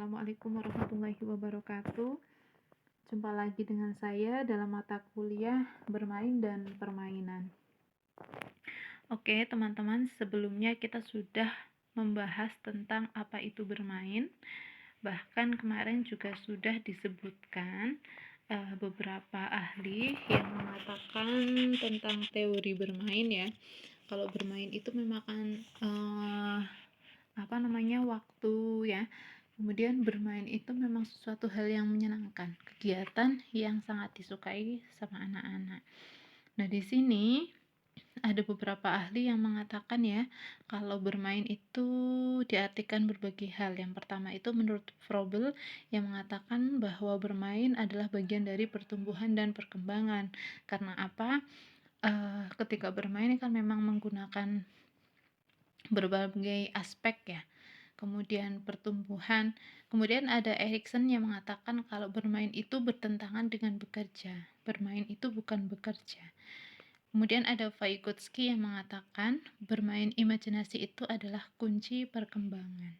Assalamualaikum warahmatullahi wabarakatuh. Jumpa lagi dengan saya dalam mata kuliah bermain dan permainan. Oke, teman-teman, sebelumnya kita sudah membahas tentang apa itu bermain. Bahkan kemarin juga sudah disebutkan beberapa ahli yang mengatakan tentang teori bermain ya. Kalau bermain itu memakan waktu ya. Kemudian bermain itu memang sesuatu hal yang menyenangkan, kegiatan yang sangat disukai sama anak-anak. Nah, di sini ada beberapa ahli yang mengatakan ya, kalau bermain itu diartikan berbagai hal. Yang pertama itu menurut Froebel yang mengatakan bahwa bermain adalah bagian dari pertumbuhan dan perkembangan. Karena apa? Ketika bermain kan memang menggunakan berbagai aspek ya. Kemudian pertumbuhan. Kemudian ada Erikson yang mengatakan kalau bermain itu bertentangan dengan bekerja. Bermain itu bukan bekerja. Kemudian ada Vygotsky yang mengatakan bermain imajinasi itu adalah kunci perkembangan.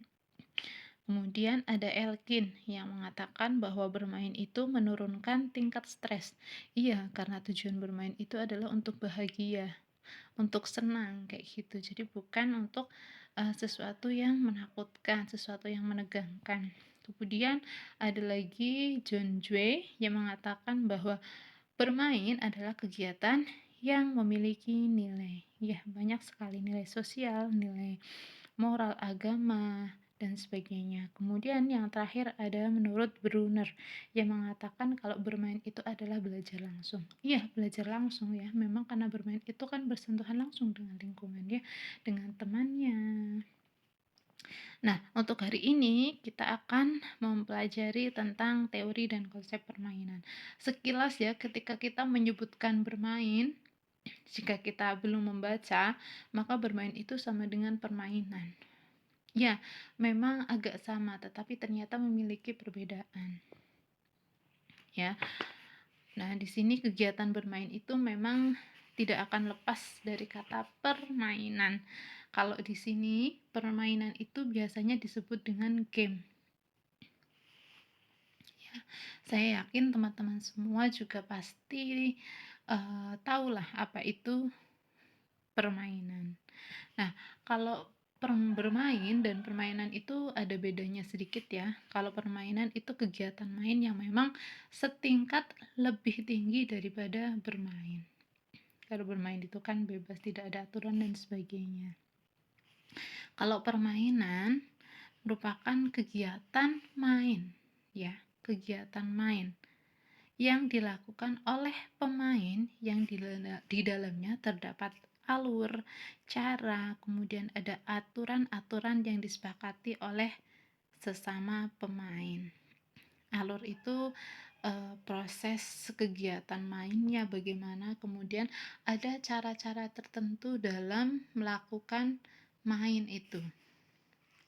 Kemudian ada Elkin yang mengatakan bahwa bermain itu menurunkan tingkat stres. Iya, karena tujuan bermain itu adalah untuk bahagia, untuk senang kayak gitu. Jadi bukan untuk sesuatu yang menakutkan, sesuatu yang menegangkan. Kemudian ada lagi John Dewey yang mengatakan bahwa bermain adalah kegiatan yang memiliki nilai. Ya, banyak sekali nilai sosial, nilai moral, agama, dan sebagainya. Kemudian yang terakhir ada menurut Brunner yang mengatakan kalau bermain itu adalah belajar langsung. Iya, belajar langsung ya. Memang karena bermain itu kan bersentuhan langsung dengan lingkungan ya, dengan temannya. Nah, untuk hari ini kita akan mempelajari tentang teori dan konsep permainan. Sekilas ya, ketika kita menyebutkan bermain, jika kita belum membaca, maka bermain itu sama dengan permainan. Ya, memang agak sama, tetapi ternyata memiliki perbedaan. Ya. Nah, di sini kegiatan bermain itu memang tidak akan lepas dari kata permainan. Kalau di sini permainan itu biasanya disebut dengan game. Ya, saya yakin teman-teman semua juga pasti tahulah apa itu permainan. Nah, kalau bermain dan permainan itu ada bedanya sedikit ya. Kalau permainan itu kegiatan main yang memang setingkat lebih tinggi daripada bermain. Kalau bermain itu kan bebas, tidak ada aturan dan sebagainya. Kalau permainan merupakan kegiatan main ya, kegiatan main yang dilakukan oleh pemain yang di dalamnya terdapat alur, cara, kemudian ada aturan-aturan yang disepakati oleh sesama pemain. Alur itu proses kegiatan mainnya bagaimana, kemudian ada cara-cara tertentu dalam melakukan main itu.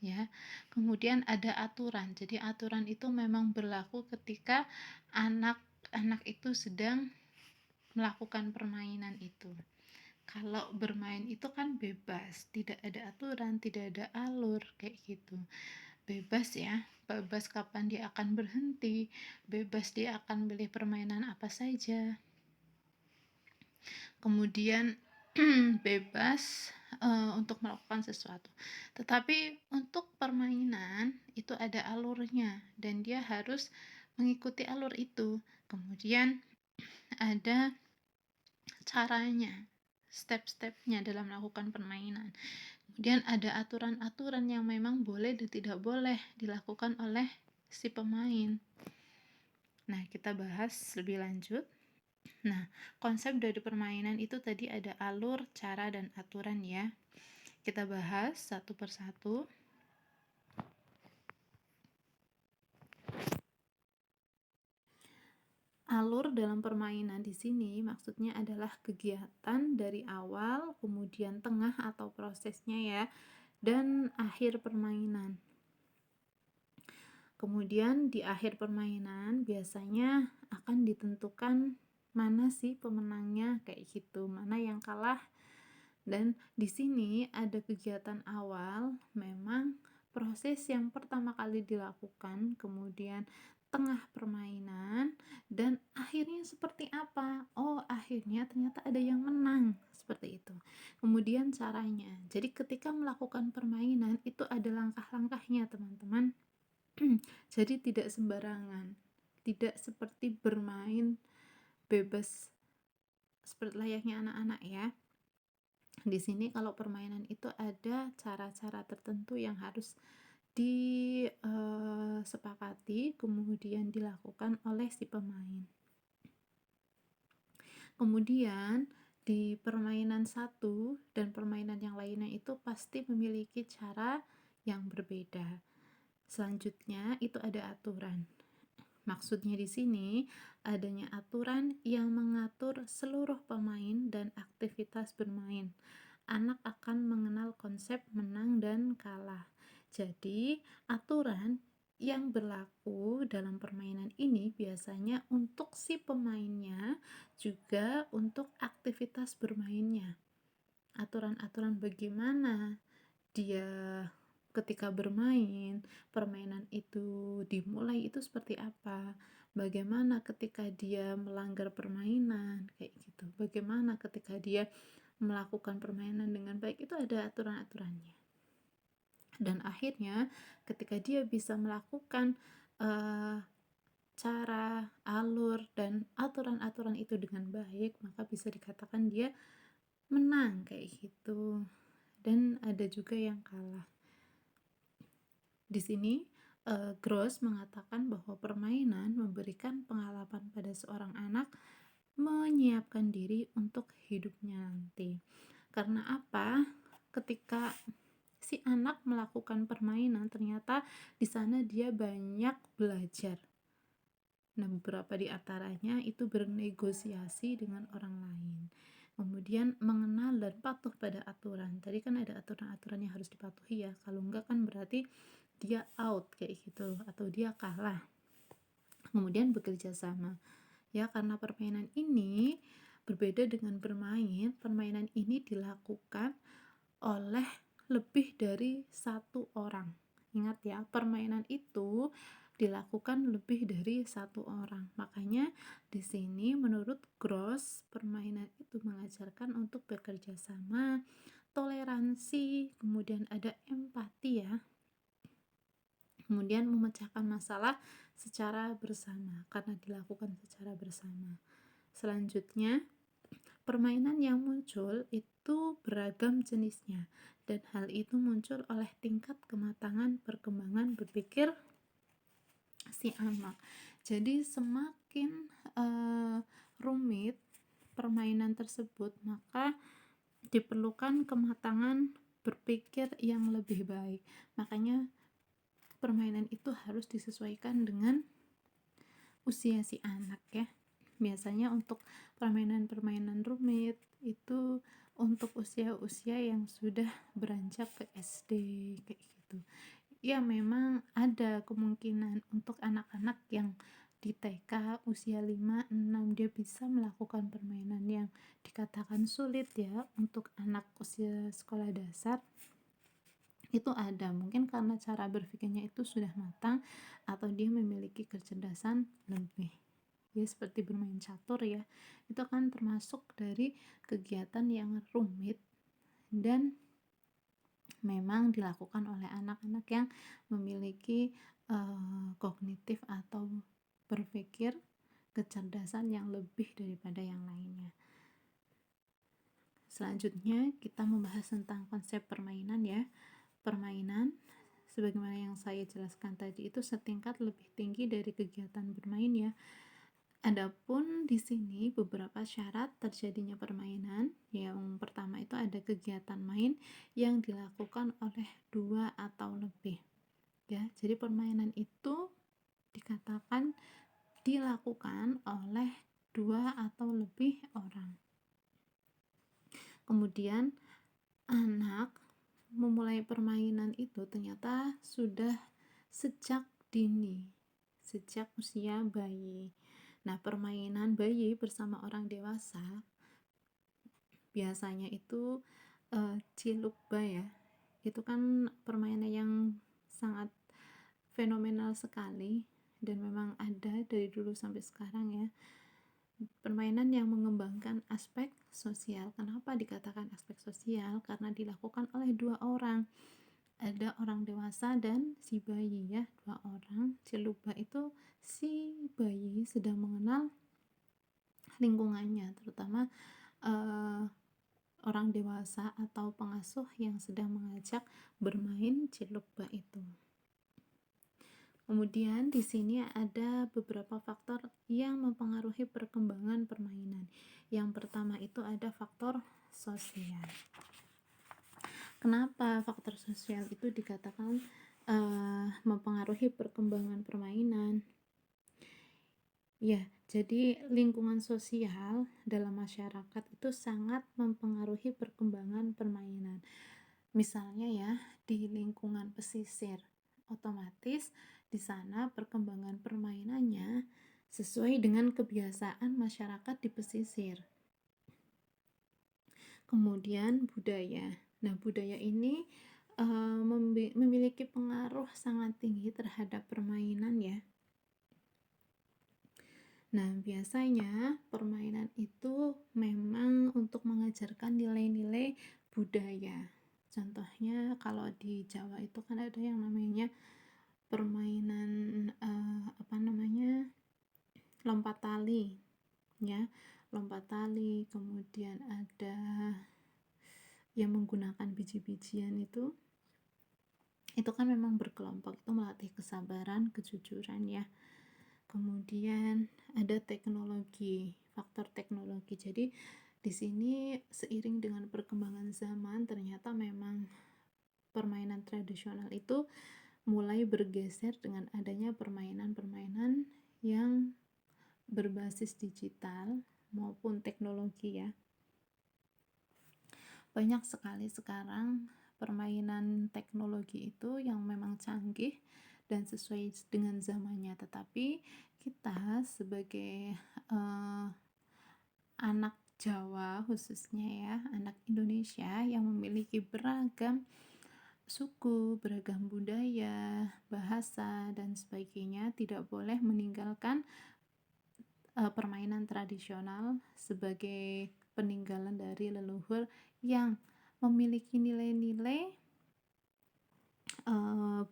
Ya. Kemudian ada aturan. Jadi aturan itu memang berlaku ketika anak-anak itu sedang melakukan permainan itu. Kalau bermain itu kan bebas, tidak ada aturan, tidak ada alur kayak gitu. Bebas ya, bebas kapan dia akan berhenti, bebas dia akan pilih permainan apa saja. Kemudian bebas untuk melakukan sesuatu. Tetapi untuk permainan itu ada alurnya dan dia harus mengikuti alur itu. Kemudian ada caranya, step-stepnya dalam melakukan permainan. Kemudian ada aturan-aturan yang memang boleh dan tidak boleh dilakukan oleh si pemain. Nah, kita bahas lebih lanjut. Nah, konsep dari permainan itu tadi ada alur, cara, dan aturan ya. Kita bahas satu persatu. Alur dalam permainan di sini maksudnya adalah kegiatan dari awal, kemudian tengah atau prosesnya ya, dan akhir permainan. Kemudian di akhir permainan biasanya akan ditentukan mana sih pemenangnya kayak gitu, mana yang kalah. Dan di sini ada kegiatan awal, memang proses yang pertama kali dilakukan, kemudian tengah permainan, dan akhirnya seperti apa? Oh, akhirnya ternyata ada yang menang, seperti itu. Kemudian caranya, jadi ketika melakukan permainan itu ada langkah-langkahnya, teman-teman. Jadi tidak sembarangan, tidak seperti bermain bebas seperti layaknya anak-anak ya. Di sini kalau permainan itu ada cara-cara tertentu yang harus disepakati kemudian dilakukan oleh si pemain. Kemudian di permainan satu dan permainan yang lainnya itu pasti memiliki cara yang berbeda. Selanjutnya itu ada aturan. Maksudnya di sini adanya aturan yang mengatur seluruh pemain dan aktivitas bermain. Anak akan mengenal konsep menang dan kalah. Jadi, aturan yang berlaku dalam permainan ini biasanya untuk si pemainnya juga untuk aktivitas bermainnya. Aturan-aturan bagaimana dia ketika bermain, permainan itu dimulai itu seperti apa, bagaimana ketika dia melanggar permainan, kayak gitu. Bagaimana ketika dia melakukan permainan dengan baik, itu ada aturan-aturannya. Dan akhirnya ketika dia bisa melakukan cara, alur, dan aturan-aturan itu dengan baik, maka bisa dikatakan dia menang kayak gitu. Dan ada juga yang kalah. Di sini Gross mengatakan bahwa permainan memberikan pengalaman pada seorang anak menyiapkan diri untuk hidupnya nanti. Karena apa? Ketika si anak melakukan permainan, ternyata di sana dia banyak belajar. Nah, beberapa di antaranya itu bernegosiasi dengan orang lain. Kemudian mengenal dan patuh pada aturan. Tadi kan ada aturan-aturan yang harus dipatuhi ya. Kalau enggak kan berarti dia out kayak gitu atau dia kalah. Kemudian bekerja sama. Ya, karena permainan ini berbeda dengan bermain. Permainan ini dilakukan oleh lebih dari satu orang. Ingat ya, permainan itu dilakukan lebih dari satu orang. Makanya di sini menurut Gross, permainan itu mengajarkan untuk bekerja sama, toleransi, kemudian ada empati ya. Kemudian memecahkan masalah secara bersama karena dilakukan secara bersama. Selanjutnya, permainan yang muncul itu beragam jenisnya dan hal itu muncul oleh tingkat kematangan perkembangan berpikir si anak. Jadi semakin rumit permainan tersebut, maka diperlukan kematangan berpikir yang lebih baik. Makanya permainan itu harus disesuaikan dengan usia si anak ya. Biasanya untuk permainan-permainan rumit itu untuk usia-usia yang sudah beranjak ke SD kayak gitu. Ya memang ada kemungkinan untuk anak-anak yang di TK usia 5, 6 dia bisa melakukan permainan yang dikatakan sulit ya untuk anak usia sekolah dasar. Itu ada, mungkin karena cara berpikirnya itu sudah matang atau dia memiliki kecerdasan lebih. Ya seperti bermain catur ya, itu kan termasuk dari kegiatan yang rumit dan memang dilakukan oleh anak-anak yang memiliki kognitif atau berpikir kecerdasan yang lebih daripada yang lainnya. Selanjutnya kita membahas tentang konsep permainan ya. Permainan sebagaimana yang saya jelaskan tadi itu setingkat lebih tinggi dari kegiatan bermain ya. Adapun di sini beberapa syarat terjadinya permainan. Yang pertama itu ada kegiatan main yang dilakukan oleh 2 atau lebih. Ya, jadi permainan itu dikatakan dilakukan oleh 2 atau lebih orang. Kemudian anak memulai permainan itu ternyata sudah sejak dini, sejak usia bayi. Nah, permainan bayi bersama orang dewasa biasanya itu cilukba ya. Itu kan permainan yang sangat fenomenal sekali dan memang ada dari dulu sampai sekarang ya. Permainan yang mengembangkan aspek sosial. Kenapa dikatakan aspek sosial? Karena dilakukan oleh dua orang. Ada orang dewasa dan si bayi ya, dua orang. Si lupa itu si bayi sedang mengenal lingkungannya, terutama orang dewasa atau pengasuh yang sedang mengajak bermain cilukba itu. Kemudian di sini ada beberapa faktor yang mempengaruhi perkembangan permainan. Yang pertama itu ada faktor sosial. Kenapa faktor sosial itu dikatakan mempengaruhi perkembangan permainan? Ya, jadi lingkungan sosial dalam masyarakat itu sangat mempengaruhi perkembangan permainan. Misalnya ya, di lingkungan pesisir, otomatis di sana perkembangan permainannya sesuai dengan kebiasaan masyarakat di pesisir. Kemudian budaya. Nah, budaya ini memiliki pengaruh sangat tinggi terhadap permainan ya. Nah, biasanya permainan itu memang untuk mengajarkan nilai-nilai budaya. Contohnya kalau di Jawa itu kan ada yang namanya permainan lompat tali ya, lompat tali, kemudian ada yang menggunakan biji-bijian itu kan memang berkelompok, itu melatih kesabaran, kejujuran ya. Kemudian ada teknologi, faktor teknologi. Jadi di sini seiring dengan perkembangan zaman ternyata memang permainan tradisional itu mulai bergeser dengan adanya permainan-permainan yang berbasis digital maupun teknologi ya. Banyak sekali sekarang permainan teknologi itu yang memang canggih dan sesuai dengan zamannya, tetapi kita sebagai anak Jawa khususnya ya, anak Indonesia yang memiliki beragam suku, beragam budaya, bahasa dan sebagainya, tidak boleh meninggalkan permainan tradisional sebagai peninggalan dari leluhur yang memiliki nilai-nilai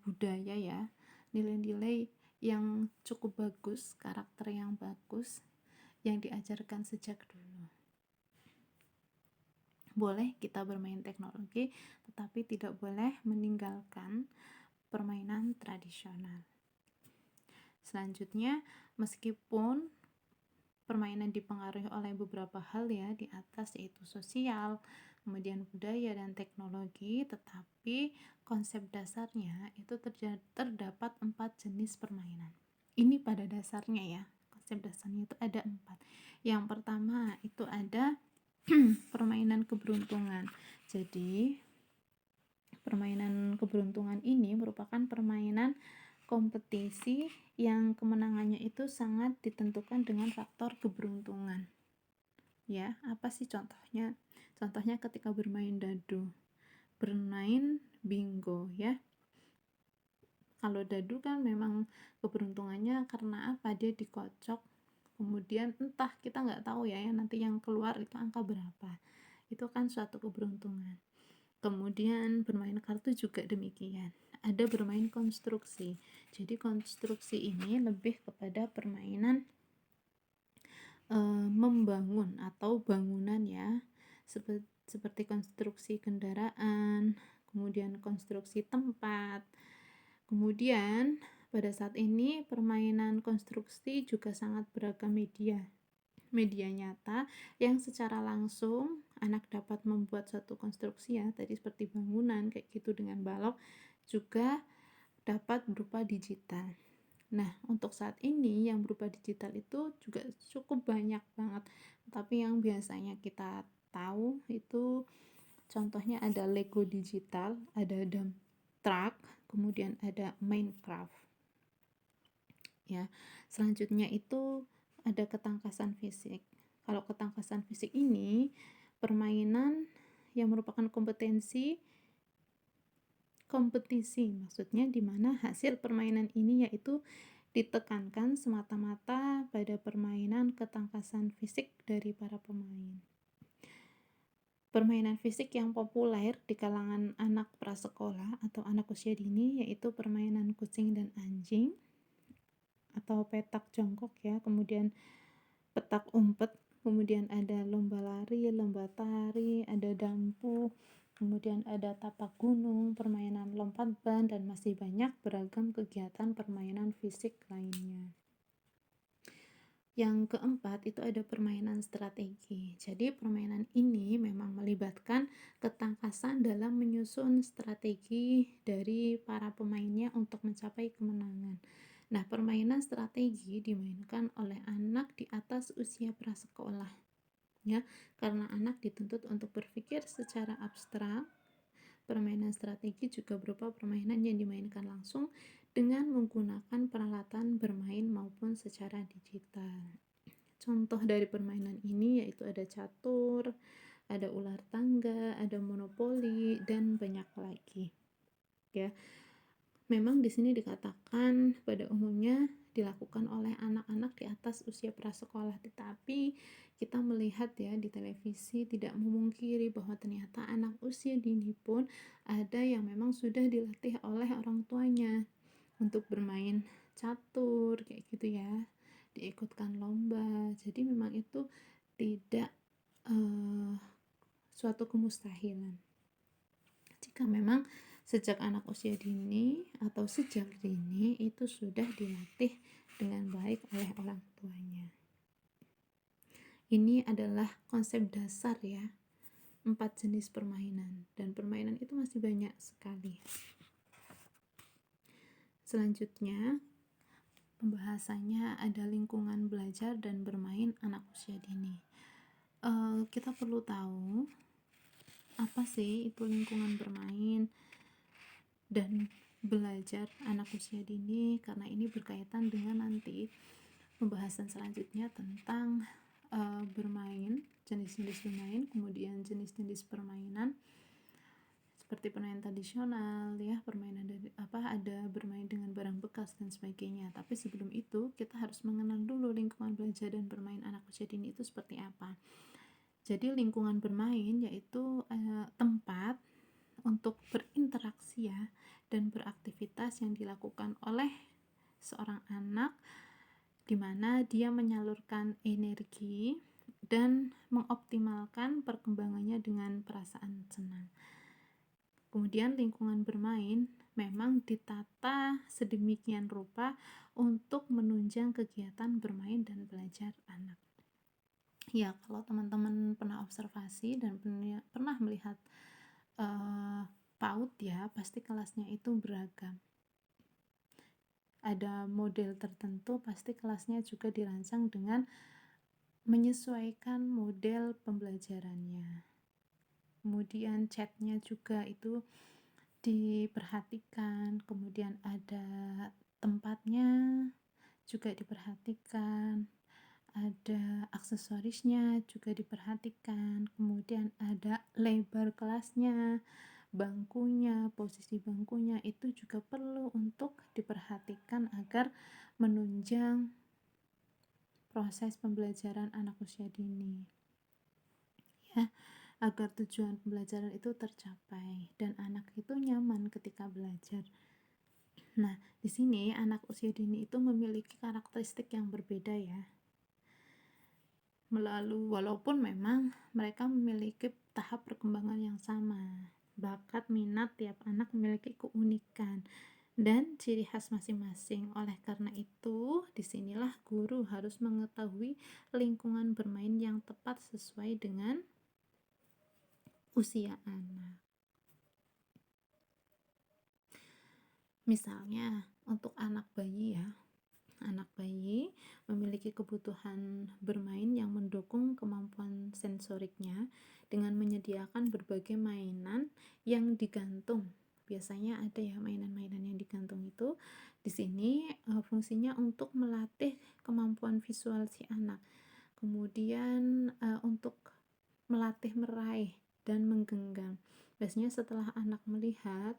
budaya ya, nilai-nilai yang cukup bagus, karakter yang bagus yang diajarkan sejak dulu. Boleh kita bermain teknologi, tetapi tidak boleh meninggalkan permainan tradisional. Selanjutnya, meskipun permainan dipengaruhi oleh beberapa hal ya di atas, yaitu sosial, kemudian budaya dan teknologi, tetapi konsep dasarnya itu terdapat 4 jenis permainan. Ini pada dasarnya ya, konsep dasarnya itu ada 4. Yang pertama itu ada permainan keberuntungan. Jadi permainan keberuntungan ini merupakan permainan kompetisi yang kemenangannya itu sangat ditentukan dengan faktor keberuntungan. Ya, apa sih contohnya? Contohnya ketika bermain dadu, bermain bingo ya. Kalau dadu kan memang keberuntungannya karena apa? Dia dikocok, kemudian entah, kita nggak tahu ya, nanti yang keluar itu angka berapa. Itu kan suatu keberuntungan. Kemudian bermain kartu juga demikian. Ada bermain konstruksi. Jadi konstruksi ini lebih kepada permainan membangun atau bangunan ya, seperti konstruksi kendaraan, kemudian konstruksi tempat. Kemudian pada saat ini permainan konstruksi juga sangat beragam media nyata yang secara langsung anak dapat membuat suatu konstruksi ya, tadi seperti bangunan kayak gitu dengan balok, juga dapat berupa digital. Nah, untuk saat ini yang berupa digital itu juga cukup banyak banget, tapi yang biasanya kita tahu itu contohnya ada Lego digital, ada Dump Truck, kemudian ada Minecraft ya. Selanjutnya itu ada ketangkasan fisik. Kalau ketangkasan fisik ini permainan yang merupakan kompetisi kompetisi, maksudnya di mana hasil permainan ini yaitu ditekankan semata-mata pada permainan ketangkasan fisik dari para pemain. Permainan fisik yang populer di kalangan anak prasekolah atau anak usia dini yaitu permainan kucing dan anjing atau petak jongkok ya, kemudian petak umpet, kemudian ada lomba lari, lomba tari, ada dampu, kemudian ada tapak gunung, permainan lompat ban, dan masih banyak beragam kegiatan permainan fisik lainnya. Yang keempat itu ada permainan strategi. Jadi permainan ini memang melibatkan ketangkasan dalam menyusun strategi dari para pemainnya untuk mencapai kemenangan. Nah, permainan strategi dimainkan oleh anak di atas usia prasekolah, ya, karena anak dituntut untuk berpikir secara abstrak. Permainan strategi juga berupa permainan yang dimainkan langsung dengan menggunakan peralatan bermain maupun secara digital. Contoh dari permainan ini yaitu ada catur, ada ular tangga, ada monopoli, dan banyak lagi. Ya, memang di sini dikatakan pada umumnya dilakukan oleh anak-anak di atas usia prasekolah, tetapi kita melihat ya di televisi tidak memungkiri bahwa ternyata anak usia dini pun ada yang memang sudah dilatih oleh orang tuanya untuk bermain catur kayak gitu ya, diikutkan lomba. Jadi memang itu tidak suatu kemustahilan jika memang sejak anak usia dini atau sejak dini itu sudah dilatih dengan baik oleh orang tuanya. Ini adalah konsep dasar ya, 4 jenis permainan, dan permainan itu masih banyak sekali. Selanjutnya pembahasannya ada lingkungan belajar dan bermain anak usia dini. Kita perlu tahu apa sih itu lingkungan bermain dan belajar anak usia dini, karena ini berkaitan dengan nanti pembahasan selanjutnya tentang bermain, jenis-jenis bermain, kemudian jenis-jenis permainan seperti permainan tradisional ya, permainan dari ada bermain dengan barang bekas dan sebagainya. Tapi sebelum itu kita harus mengenal dulu lingkungan belajar dan bermain anak usia dini itu seperti apa. Jadi lingkungan bermain yaitu tempat untuk berinteraksi ya dan beraktivitas yang dilakukan oleh seorang anak di mana dia menyalurkan energi dan mengoptimalkan perkembangannya dengan perasaan senang. Kemudian lingkungan bermain memang ditata sedemikian rupa untuk menunjang kegiatan bermain dan belajar anak. Ya, kalau teman-teman pernah observasi dan pernah melihat PAUD ya, pasti kelasnya itu beragam. Ada model tertentu, pasti kelasnya juga dirancang dengan menyesuaikan model pembelajarannya. Kemudian chatnya juga itu diperhatikan, kemudian ada tempatnya juga diperhatikan, ada aksesorisnya juga diperhatikan, kemudian ada lebar kelasnya, bangkunya, posisi bangkunya itu juga perlu untuk diperhatikan agar menunjang proses pembelajaran anak usia dini ya, agar tujuan pembelajaran itu tercapai dan anak itu nyaman ketika belajar. Nah, di sini anak usia dini itu memiliki karakteristik yang berbeda ya. Walaupun memang mereka memiliki tahap perkembangan yang sama, bakat minat tiap anak memiliki keunikan dan ciri khas masing-masing. Oleh karena itu, disinilah guru harus mengetahui lingkungan bermain yang tepat sesuai dengan usia anak. Misalnya untuk anak bayi ya, anak bayi memiliki kebutuhan bermain yang mendukung kemampuan sensoriknya dengan menyediakan berbagai mainan yang digantung. Biasanya ada ya mainan-mainan yang digantung itu. Di sini fungsinya untuk melatih kemampuan visual si anak. Kemudian untuk melatih meraih dan menggenggam. Biasanya setelah anak melihat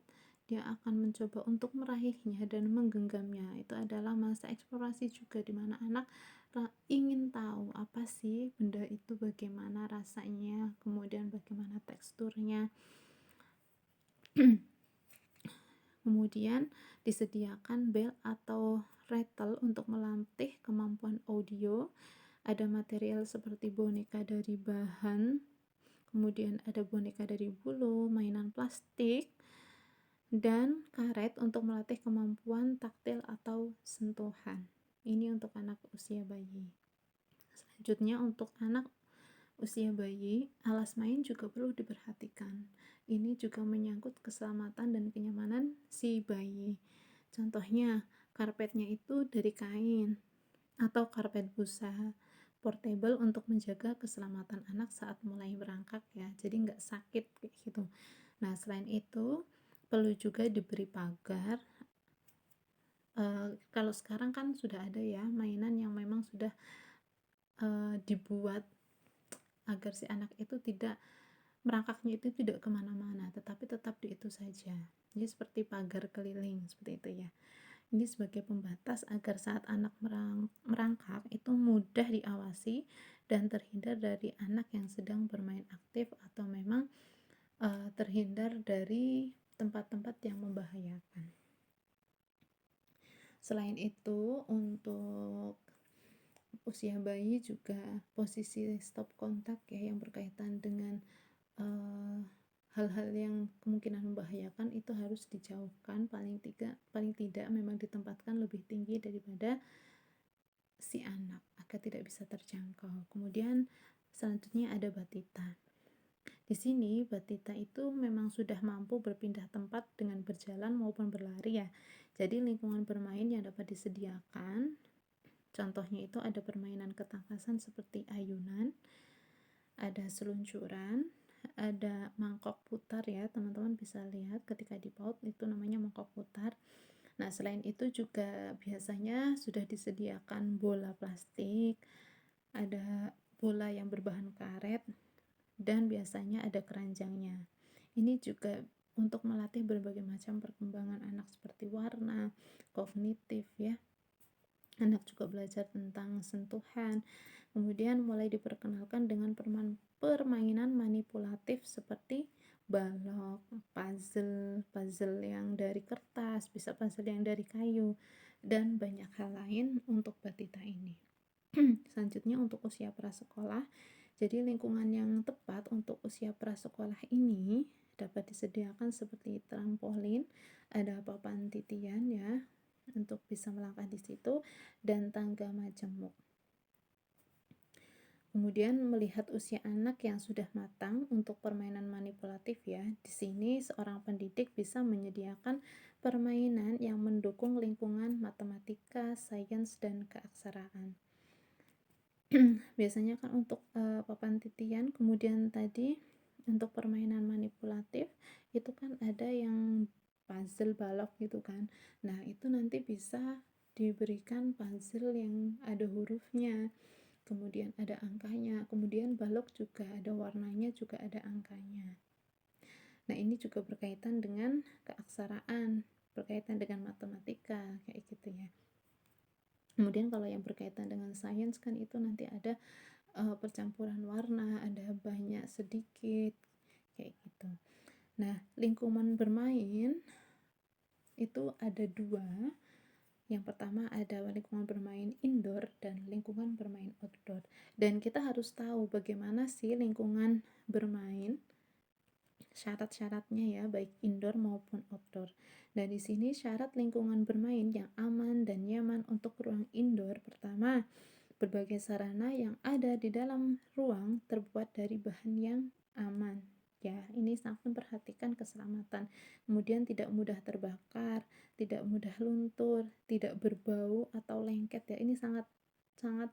dia akan mencoba untuk meraihnya dan menggenggamnya. Itu adalah masa eksplorasi juga, di mana anak ingin tahu apa sih benda itu, bagaimana rasanya, kemudian bagaimana teksturnya. Kemudian disediakan bel atau rattle untuk melatih kemampuan audio. Ada material seperti boneka dari bahan, kemudian ada boneka dari bulu, mainan plastik, dan karet untuk melatih kemampuan taktil atau sentuhan. Ini untuk anak usia bayi. Selanjutnya, untuk anak usia bayi, alas main juga perlu diperhatikan. Ini juga menyangkut keselamatan dan kenyamanan si bayi. Contohnya, karpetnya itu dari kain atau karpet busa portable untuk menjaga keselamatan anak saat mulai berangkat ya, jadi nggak sakit kayak gitu. Nah, selain itu perlu juga diberi pagar. Kalau sekarang kan sudah ada ya mainan yang memang sudah dibuat agar si anak itu tidak merangkaknya itu tidak kemana-mana, tetapi tetap di itu saja. Jadi seperti pagar keliling seperti itu ya. Ini sebagai pembatas agar saat anak merangkak itu mudah diawasi dan terhindar dari anak yang sedang bermain aktif, atau memang terhindar dari tempat-tempat yang membahayakan. Selain itu, untuk usia bayi juga posisi stop kontak ya, yang berkaitan dengan hal-hal yang kemungkinan membahayakan itu harus dijauhkan, paling tidak memang ditempatkan lebih tinggi daripada si anak agar tidak bisa terjangkau. Kemudian selanjutnya ada batita. Di sini batita itu memang sudah mampu berpindah tempat dengan berjalan maupun berlari ya. Jadi lingkungan bermain yang dapat disediakan, contohnya itu ada permainan ketangkasan seperti ayunan, ada seluncuran, ada mangkok putar ya, teman-teman bisa lihat ketika di PAUD itu namanya mangkok putar. Nah, selain itu juga biasanya sudah disediakan bola plastik, ada bola yang berbahan karet, dan biasanya ada keranjangnya. Ini juga untuk melatih berbagai macam perkembangan anak seperti warna, kognitif ya. Anak juga belajar tentang sentuhan. Kemudian mulai diperkenalkan dengan permainan manipulatif seperti balok, puzzle yang dari kertas, bisa puzzle yang dari kayu, dan banyak hal lain untuk batita ini. Selanjutnya untuk usia prasekolah. Jadi lingkungan yang tepat untuk usia prasekolah ini dapat disediakan seperti trampolin, ada papan titian ya untuk bisa melangkah di situ, dan tangga majemuk. Kemudian melihat usia anak yang sudah matang untuk permainan manipulatif ya. Di sini seorang pendidik bisa menyediakan permainan yang mendukung lingkungan matematika, sains, dan keaksaraan. Biasanya kan untuk papan titian, kemudian tadi untuk permainan manipulatif itu kan ada yang puzzle balok gitu kan. Nah, itu nanti bisa diberikan puzzle yang ada hurufnya, kemudian ada angkanya, kemudian balok juga ada warnanya, juga ada angkanya. Nah, ini juga berkaitan dengan keaksaraan, berkaitan dengan matematika kayak gitu ya. Kemudian kalau yang berkaitan dengan sains kan itu nanti ada percampuran warna, ada banyak sedikit kayak gitu. Nah, lingkungan bermain itu ada dua. Yang pertama ada lingkungan bermain indoor dan lingkungan bermain outdoor. Dan kita harus tahu bagaimana sih lingkungan bermain, syarat-syaratnya ya, baik indoor maupun outdoor. Dan di sini syarat lingkungan bermain yang aman dan nyaman untuk ruang indoor. Pertama, berbagai sarana yang ada di dalam ruang terbuat dari bahan yang aman. Ya, ini sangat memperhatikan keselamatan. Kemudian tidak mudah terbakar, tidak mudah luntur, tidak berbau atau lengket ya. Ini sangat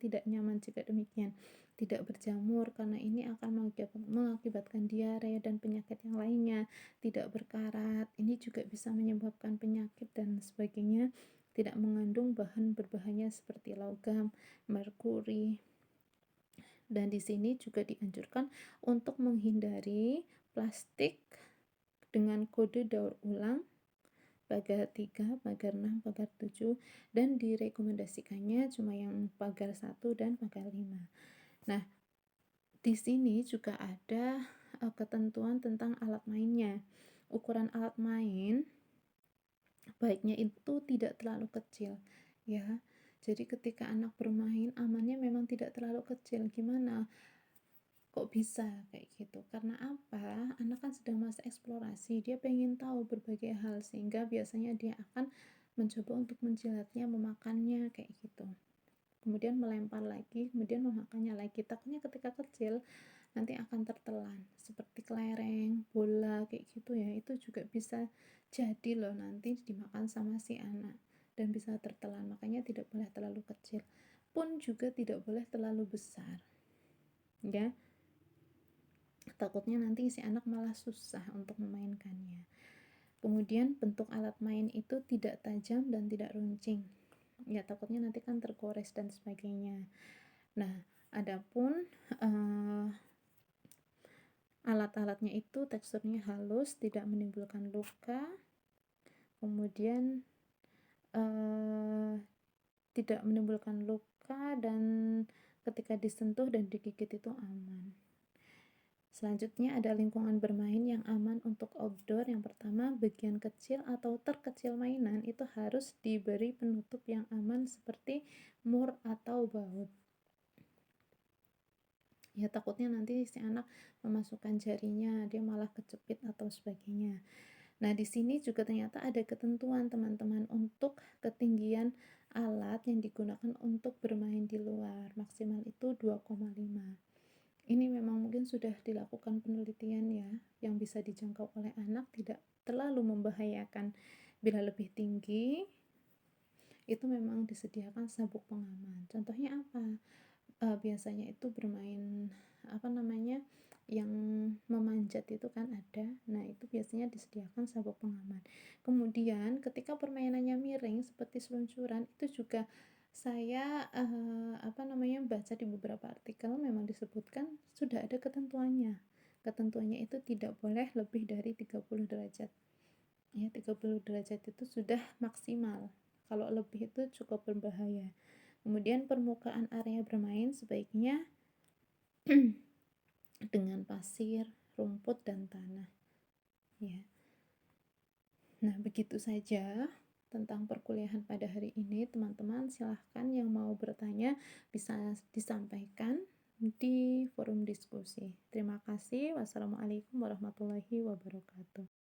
tidak nyaman jika demikian. Tidak berjamur karena ini akan mengakibatkan diare dan penyakit yang lainnya. Tidak berkarat, ini juga bisa menyebabkan penyakit dan sebagainya. Tidak mengandung bahan berbahaya seperti logam, merkuri. Dan di sini juga dianjurkan untuk menghindari plastik dengan kode daur ulang, pagar 3, pagar 6, pagar 7, dan direkomendasikannya cuma yang pagar 1 dan pagar 5. Nah, di sini juga ada ketentuan tentang alat mainnya. Ukuran alat main baiknya itu tidak terlalu kecil, ya. Jadi ketika anak bermain, amannya memang tidak terlalu kecil. Gimana? Kok bisa kayak gitu? Karena apa? Anak kan sedang masa eksplorasi, dia pengen tahu berbagai hal, sehingga biasanya dia akan mencoba untuk menjilatnya, memakannya kayak gitu. Kemudian melempar lagi, kemudian memakannya lagi. Takutnya ketika kecil nanti akan tertelan, seperti kelereng, bola kayak gitu ya. Itu juga bisa jadi loh nanti dimakan sama si anak dan bisa tertelan. Makanya tidak boleh terlalu kecil, pun juga tidak boleh terlalu besar, ya. Takutnya nanti si anak malah susah untuk memainkannya. Kemudian bentuk alat main itu tidak tajam dan tidak runcing, ya, takutnya nanti kan tergores dan sebagainya. Nah, adapun alat-alatnya itu teksturnya halus, tidak menimbulkan luka, kemudian tidak menimbulkan luka, dan ketika disentuh dan digigit itu aman. Selanjutnya ada lingkungan bermain yang aman untuk outdoor. Yang pertama, bagian kecil atau terkecil mainan itu harus diberi penutup yang aman seperti mur atau baut. Ya, takutnya nanti si anak memasukkan jarinya, dia malah kecepit atau sebagainya. Nah, di sini juga ternyata ada ketentuan teman-teman untuk ketinggian alat yang digunakan untuk bermain di luar. Maksimal itu 2,5. Ini memang mungkin sudah dilakukan penelitian ya, yang bisa dijangkau oleh anak, tidak terlalu membahayakan. Bila lebih tinggi, itu memang disediakan sabuk pengaman. Contohnya apa? Biasanya itu bermain yang memanjat itu kan ada. Nah, itu biasanya disediakan sabuk pengaman. Kemudian ketika permainannya miring seperti seluncuran, itu juga saya baca di beberapa artikel, memang disebutkan sudah ada ketentuannya. Ketentuannya itu tidak boleh lebih dari 30 derajat. Ya, 30 derajat itu sudah maksimal. Kalau lebih itu cukup berbahaya. Kemudian permukaan area bermain sebaiknya dengan pasir, rumput, dan tanah, ya. Nah, begitu saja tentang perkuliahan pada hari ini, teman-teman. Silahkan yang mau bertanya bisa disampaikan di forum diskusi. Terima kasih. Wassalamualaikum warahmatullahi wabarakatuh.